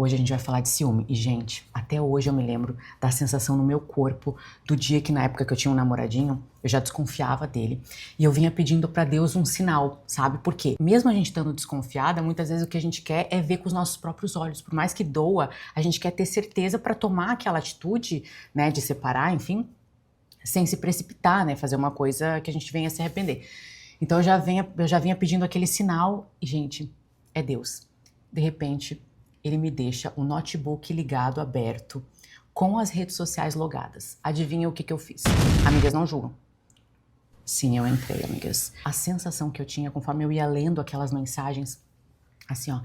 Hoje a gente vai falar de ciúme. E, gente, até hoje eu me lembro da sensação no meu corpo do dia que, na época que eu tinha um namoradinho, eu já desconfiava dele. E eu vinha pedindo pra Deus um sinal, sabe? Por quê? Mesmo a gente estando desconfiada, muitas vezes o que a gente quer é ver com os nossos próprios olhos. Por mais que doa, a gente quer ter certeza pra tomar aquela atitude, né, de separar, enfim, sem se precipitar, né? Fazer uma coisa que a gente venha se arrepender. Então eu já vinha pedindo aquele sinal e, gente, é Deus. De repente, ele me deixa o notebook ligado, aberto, com as redes sociais logadas. Adivinha o que eu fiz? Amigas, não julgam. Sim, eu entrei, amigas. A sensação que eu tinha conforme eu ia lendo aquelas mensagens, assim, ó,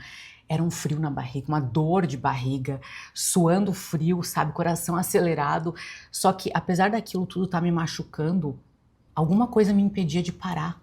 era um frio na barriga, uma dor de barriga, suando frio, sabe, coração acelerado. Só que, apesar daquilo tudo estar me machucando, alguma coisa me impedia de parar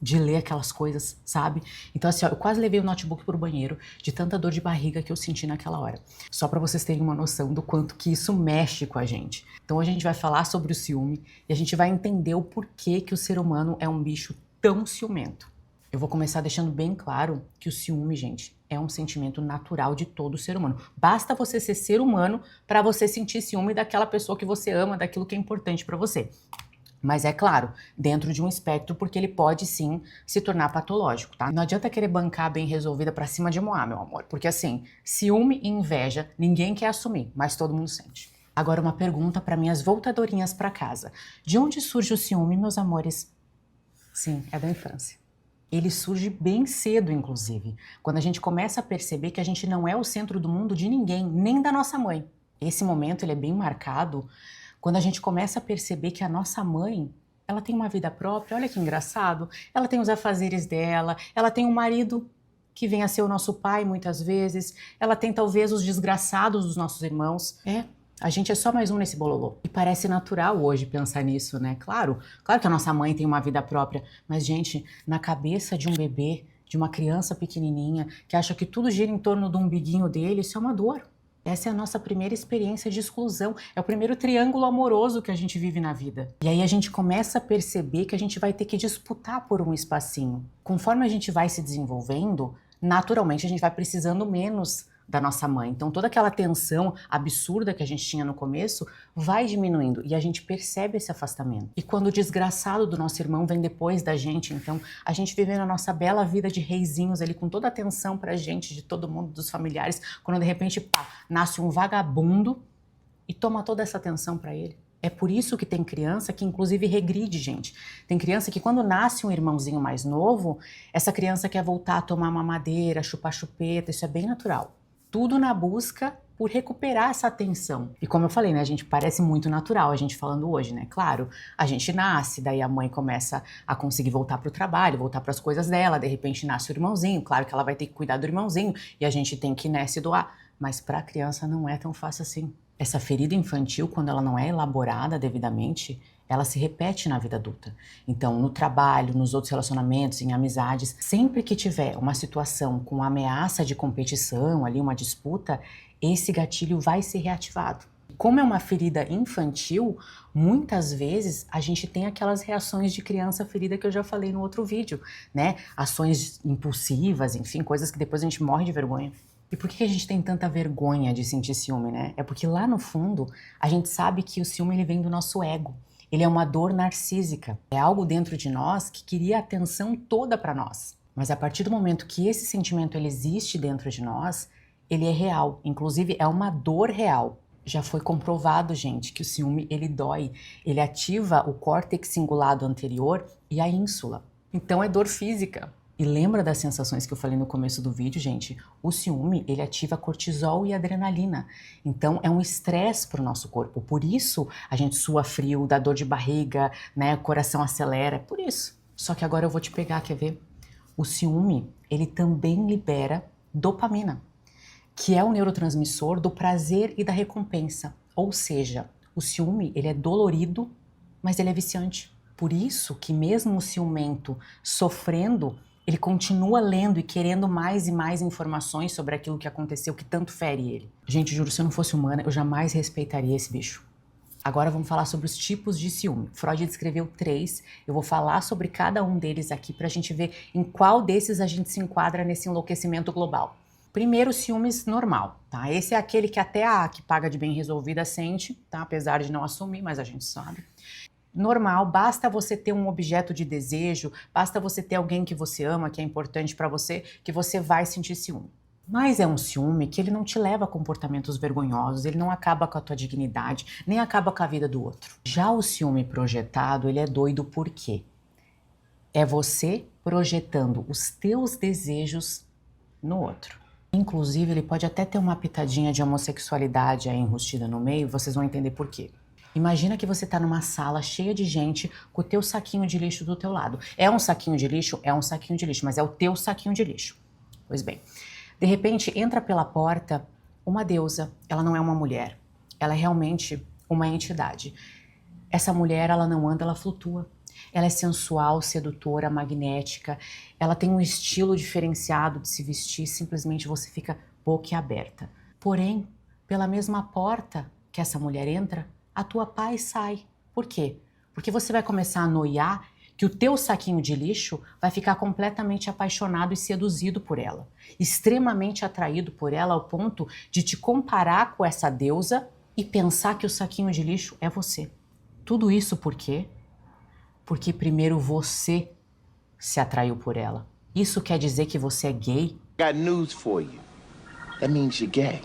de ler aquelas coisas, sabe? Então, assim, ó, eu quase levei o notebook pro banheiro de tanta dor de barriga que eu senti naquela hora. Só pra vocês terem uma noção do quanto que isso mexe com a gente. Então, hoje a gente vai falar sobre o ciúme e a gente vai entender o porquê que o ser humano é um bicho tão ciumento. Eu vou começar deixando bem claro que o ciúme, gente, é um sentimento natural de todo ser humano. Basta você ser humano pra você sentir ciúme daquela pessoa que você ama, daquilo que é importante pra você. Mas é claro, dentro de um espectro, porque ele pode sim se tornar patológico, tá? Não adianta querer bancar bem resolvida pra cima de Moá, meu amor. Porque assim, ciúme e inveja, ninguém quer assumir, mas todo mundo sente. Agora uma pergunta pra minhas voltadorinhas pra casa. De onde surge o ciúme, meus amores? Sim, é da infância. Ele surge bem cedo, inclusive, quando a gente começa a perceber que a gente não é o centro do mundo de ninguém, nem da nossa mãe. Esse momento ele é bem marcado quando a gente começa a perceber que a nossa mãe, ela tem uma vida própria, olha que engraçado, ela tem os afazeres dela, ela tem um marido que vem a ser o nosso pai muitas vezes, ela tem talvez os desgraçados dos nossos irmãos. A gente é só mais um nesse bololô. E parece natural hoje pensar nisso, né? Claro que a nossa mãe tem uma vida própria, mas, gente, na cabeça de um bebê, de uma criança pequenininha, que acha que tudo gira em torno do umbiguinho dele, isso é uma dor. Essa é a nossa primeira experiência de exclusão. É o primeiro triângulo amoroso que a gente vive na vida. E aí a gente começa a perceber que a gente vai ter que disputar por um espacinho. Conforme a gente vai se desenvolvendo, naturalmente a gente vai precisando menos da nossa mãe. Então toda aquela tensão absurda que a gente tinha no começo vai diminuindo e a gente percebe esse afastamento. E quando o desgraçado do nosso irmão vem depois da gente, então a gente vivendo a nossa bela vida de reizinhos ali com toda a atenção pra gente, de todo mundo, dos familiares, quando de repente, pá, nasce um vagabundo e toma toda essa atenção pra ele. É por isso que tem criança que inclusive regride, gente. Tem criança que quando nasce um irmãozinho mais novo, essa criança quer voltar a tomar mamadeira, chupar chupeta, isso é bem natural. Tudo na busca por recuperar essa atenção. E como eu falei, né, gente, parece muito natural a gente falando hoje, né? Claro, a gente nasce, daí a mãe começa a conseguir voltar pro trabalho, voltar pras coisas dela, de repente nasce o irmãozinho, claro que ela vai ter que cuidar do irmãozinho e a gente tem que, né, se doar. Mas pra criança não é tão fácil assim. Essa ferida infantil, quando ela não é elaborada devidamente, ela se repete na vida adulta. Então, no trabalho, nos outros relacionamentos, em amizades, sempre que tiver uma situação com ameaça de competição, ali uma disputa, esse gatilho vai ser reativado. Como é uma ferida infantil, muitas vezes a gente tem aquelas reações de criança ferida que eu já falei no outro vídeo, né? Ações impulsivas, enfim, coisas que depois a gente morre de vergonha. E por que a gente tem tanta vergonha de sentir ciúme, né? É porque lá no fundo, a gente sabe que o ciúme ele vem do nosso ego. Ele é uma dor narcísica. É algo dentro de nós que queria a atenção toda para nós. Mas a partir do momento que esse sentimento ele existe dentro de nós, ele é real. Inclusive, é uma dor real. Já foi comprovado, gente, que o ciúme ele dói. Ele ativa o córtex cingulado anterior e a ínsula. Então é dor física. E lembra das sensações que eu falei no começo do vídeo, gente? O ciúme, ele ativa cortisol e adrenalina. Então, é um estresse para o nosso corpo. Por isso, a gente sua frio, dá dor de barriga, né? O coração acelera, é por isso. Só que agora eu vou te pegar, quer ver? O ciúme, ele também libera dopamina, que é o neurotransmissor do prazer e da recompensa. Ou seja, o ciúme, ele é dolorido, mas ele é viciante. Por isso que mesmo o ciumento sofrendo, ele continua lendo e querendo mais e mais informações sobre aquilo que aconteceu que tanto fere ele. Gente, juro, se eu não fosse humana, eu jamais respeitaria esse bicho. Agora vamos falar sobre os tipos de ciúme. Freud descreveu 3, eu vou falar sobre cada um deles aqui pra gente ver em qual desses a gente se enquadra nesse enlouquecimento global. Primeiro, ciúmes normal, tá? Esse é aquele que até a que paga de bem resolvida sente, tá? Apesar de não assumir, mas a gente sabe. Normal, basta você ter um objeto de desejo, basta você ter alguém que você ama, que é importante pra você, que você vai sentir ciúme. Mas é um ciúme que ele não te leva a comportamentos vergonhosos, ele não acaba com a tua dignidade, nem acaba com a vida do outro. Já o ciúme projetado, ele é doido por quê? É você projetando os teus desejos no outro. Inclusive, ele pode até ter uma pitadinha de homossexualidade aí enrustida no meio, vocês vão entender por quê. Imagina que você tá numa sala cheia de gente com o teu saquinho de lixo do teu lado. É um saquinho de lixo? É um saquinho de lixo, mas é o teu saquinho de lixo. Pois bem, de repente entra pela porta uma deusa. Ela não é uma mulher, ela é realmente uma entidade. Essa mulher, ela não anda, ela flutua. Ela é sensual, sedutora, magnética, ela tem um estilo diferenciado de se vestir, simplesmente você fica boquiaberta. Porém, pela mesma porta que essa mulher entra, a tua paz sai. Por quê? Porque você vai começar a noiar que o teu saquinho de lixo vai ficar completamente apaixonado e seduzido por ela, extremamente atraído por ela ao ponto de te comparar com essa deusa e pensar que o saquinho de lixo é você. Tudo isso por quê? Porque primeiro você se atraiu por ela. Isso quer dizer que você é gay? Got news for you. That means you're gay.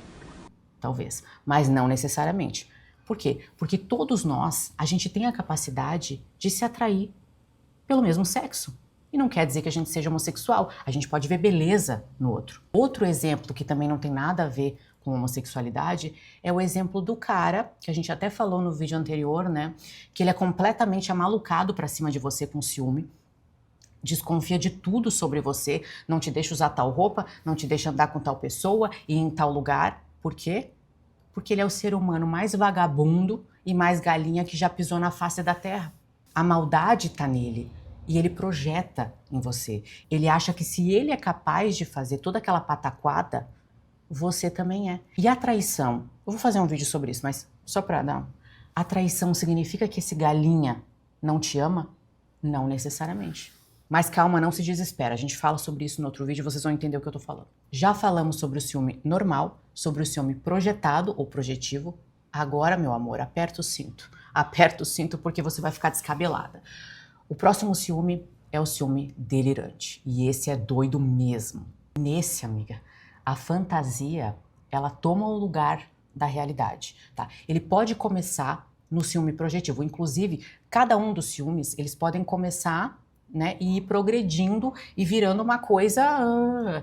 Talvez, mas não necessariamente. Por quê? Porque todos nós, a gente tem a capacidade de se atrair pelo mesmo sexo. E não quer dizer que a gente seja homossexual, a gente pode ver beleza no outro. Outro exemplo que também não tem nada a ver com homossexualidade é o exemplo do cara, que a gente até falou no vídeo anterior, né? Que ele é completamente amalucado pra cima de você com ciúme, desconfia de tudo sobre você, não te deixa usar tal roupa, não te deixa andar com tal pessoa e em tal lugar. Por quê? Porque ele é o ser humano mais vagabundo e mais galinha que já pisou na face da terra. A maldade tá nele e ele projeta em você. Ele acha que se ele é capaz de fazer toda aquela pataquada, você também é. E a traição? Eu vou fazer um vídeo sobre isso, mas só pra dar... A traição significa que esse galinha não te ama? Não necessariamente. Mas calma, não se desespera. A gente fala sobre isso no outro vídeo, vocês vão entender o que eu tô falando. Já falamos sobre o ciúme normal, sobre o ciúme projetado ou projetivo. Agora, meu amor, aperta o cinto. Aperta o cinto porque você vai ficar descabelada. O próximo ciúme é o ciúme delirante. E esse é doido mesmo. Nesse, amiga, a fantasia, ela toma o lugar da realidade, tá? Ele pode começar no ciúme projetivo. Inclusive, cada um dos ciúmes, eles podem começar, né, e ir progredindo e virando uma coisa,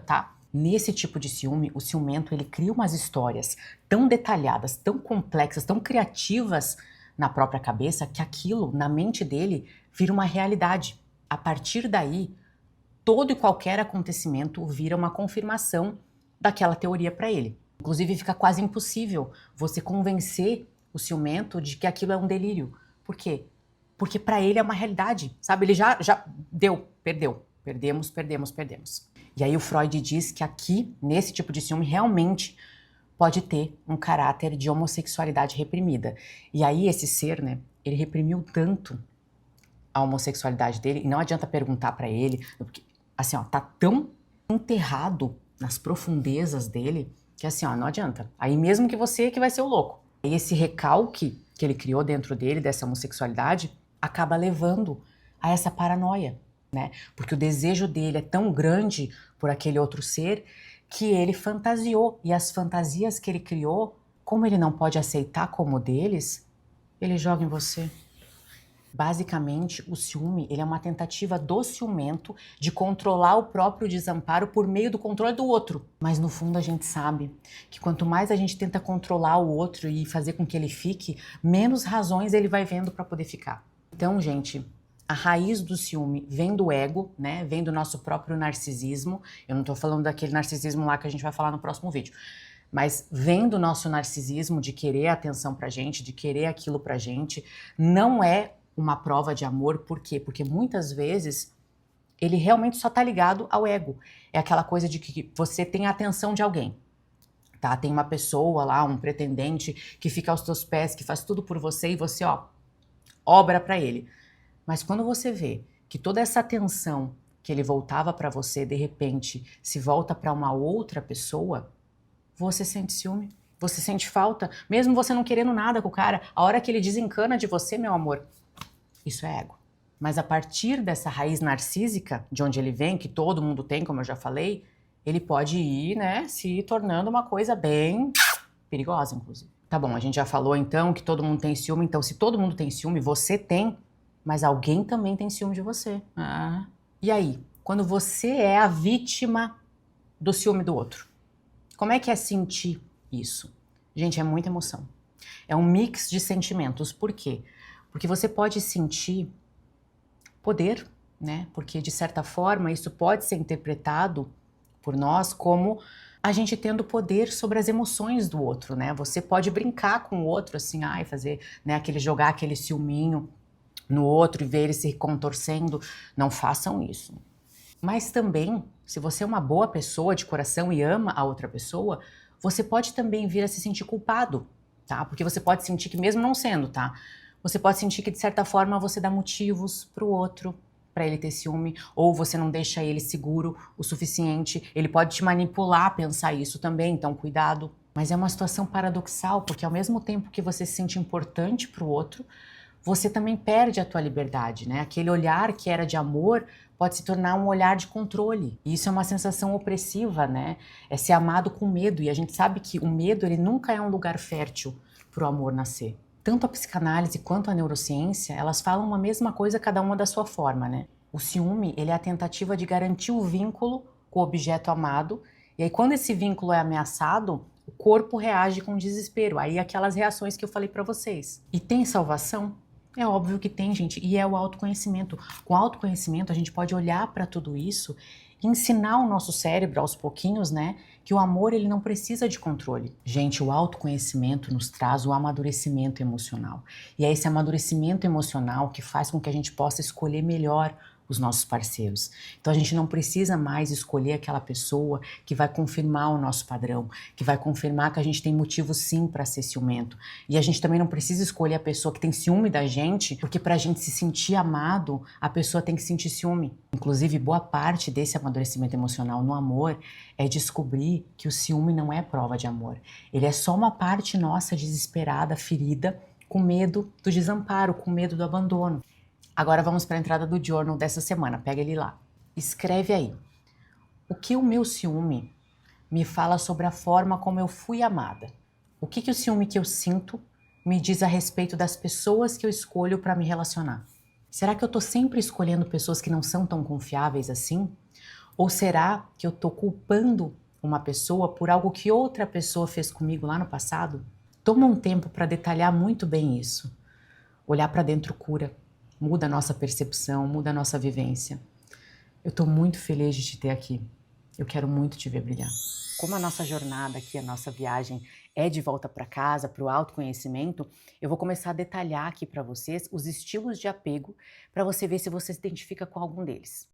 tá? Nesse tipo de ciúme, o ciumento, ele cria umas histórias tão detalhadas, tão complexas, tão criativas na própria cabeça, que aquilo, na mente dele, vira uma realidade. A partir daí, todo e qualquer acontecimento vira uma confirmação daquela teoria para ele. Inclusive, fica quase impossível você convencer o ciumento de que aquilo é um delírio. Por quê? Porque para ele é uma realidade, sabe? Ele já deu, perdeu. Perdemos. E aí o Freud diz que aqui, nesse tipo de ciúme, realmente pode ter um caráter de homossexualidade reprimida. E aí esse ser, né, ele reprimiu tanto a homossexualidade dele, e não adianta perguntar para ele, porque, assim, ó, tá tão enterrado nas profundezas dele, que assim, ó, não adianta. Aí mesmo que você que vai ser o louco. E esse recalque que ele criou dentro dele, dessa homossexualidade, acaba levando a essa paranoia, né? Porque o desejo dele é tão grande por aquele outro ser que ele fantasiou. E as fantasias que ele criou, como ele não pode aceitar como deles, ele joga em você. Basicamente, o ciúme, ele é uma tentativa do ciumento de controlar o próprio desamparo por meio do controle do outro. Mas no fundo a gente sabe que quanto mais a gente tenta controlar o outro e fazer com que ele fique, menos razões ele vai vendo para poder ficar. Então, gente, a raiz do ciúme vem do ego, né? Vem do nosso próprio narcisismo. Eu não tô falando daquele narcisismo lá que a gente vai falar no próximo vídeo. Mas vem do nosso narcisismo de querer atenção pra gente, de querer aquilo pra gente. Não é uma prova de amor, por quê? Porque muitas vezes ele realmente só tá ligado ao ego. É aquela coisa de que você tem a atenção de alguém, tá? Tem uma pessoa lá, um pretendente, que fica aos teus pés, que faz tudo por você e você, ó, obra pra ele. Mas quando você vê que toda essa atenção que ele voltava para você, de repente, se volta para uma outra pessoa, você sente ciúme, você sente falta, mesmo você não querendo nada com o cara, a hora que ele desencana de você, meu amor, isso é ego. Mas a partir dessa raiz narcísica, de onde ele vem, que todo mundo tem, como eu já falei, ele pode ir, né, se tornando uma coisa bem perigosa, inclusive. Tá bom, a gente já falou então que todo mundo tem ciúme, então se todo mundo tem ciúme, você tem, mas alguém também tem ciúme de você. E aí, quando você é a vítima do ciúme do outro, como é que é sentir isso? Gente, é muita emoção. É um mix de sentimentos. Por quê? Porque você pode sentir poder, né? Porque de certa forma isso pode ser interpretado por nós como a gente tendo poder sobre as emoções do outro, né? Você pode brincar com o outro assim, ai, fazer, né, jogar aquele ciúminho no outro e ver ele se contorcendo. Não façam isso. Mas também, se você é uma boa pessoa de coração e ama a outra pessoa, você pode também vir a se sentir culpado, tá? Porque você pode sentir que mesmo não sendo, tá? Você pode sentir que de certa forma você dá motivos pro outro para ele ter ciúme, ou você não deixa ele seguro o suficiente. Ele pode te manipular a pensar isso também, então cuidado. Mas é uma situação paradoxal, porque ao mesmo tempo que você se sente importante pro outro, você também perde a tua liberdade, né? Aquele olhar que era de amor pode se tornar um olhar de controle. E isso é uma sensação opressiva, né? É ser amado com medo. E a gente sabe que o medo, ele nunca é um lugar fértil para o amor nascer. Tanto a psicanálise quanto a neurociência, elas falam uma mesma coisa, cada uma da sua forma, né? O ciúme, ele é a tentativa de garantir o vínculo com o objeto amado. E aí, quando esse vínculo é ameaçado, o corpo reage com desespero. Aí, aquelas reações que eu falei para vocês. E tem salvação? É óbvio que tem, gente, e é o autoconhecimento. Com o autoconhecimento, a gente pode olhar para tudo isso e ensinar o nosso cérebro, aos pouquinhos, né, que o amor, ele não precisa de controle. Gente, o autoconhecimento nos traz o amadurecimento emocional. E é esse amadurecimento emocional que faz com que a gente possa escolher melhor os nossos parceiros. Então a gente não precisa mais escolher aquela pessoa que vai confirmar o nosso padrão, que vai confirmar que a gente tem motivo sim para ser ciumento. E a gente também não precisa escolher a pessoa que tem ciúme da gente, porque para a gente se sentir amado, a pessoa tem que sentir ciúme. Inclusive, boa parte desse amadurecimento emocional no amor é descobrir que o ciúme não é prova de amor. Ele é só uma parte nossa desesperada, ferida, com medo do desamparo, com medo do abandono. Agora vamos para a entrada do journal dessa semana, pega ele lá. Escreve aí. O que o meu ciúme me fala sobre a forma como eu fui amada? O que o ciúme que eu sinto me diz a respeito das pessoas que eu escolho para me relacionar? Será que eu tô sempre escolhendo pessoas que não são tão confiáveis assim? Ou será que eu tô culpando uma pessoa por algo que outra pessoa fez comigo lá no passado? Toma um tempo para detalhar muito bem isso. Olhar para dentro cura. Muda a nossa percepção, muda a nossa vivência. Eu tô muito feliz de te ter aqui. Eu quero muito te ver brilhar. Como a nossa jornada aqui, a nossa viagem é de volta para casa, para o autoconhecimento, eu vou começar a detalhar aqui para vocês os estilos de apego para você ver se você se identifica com algum deles.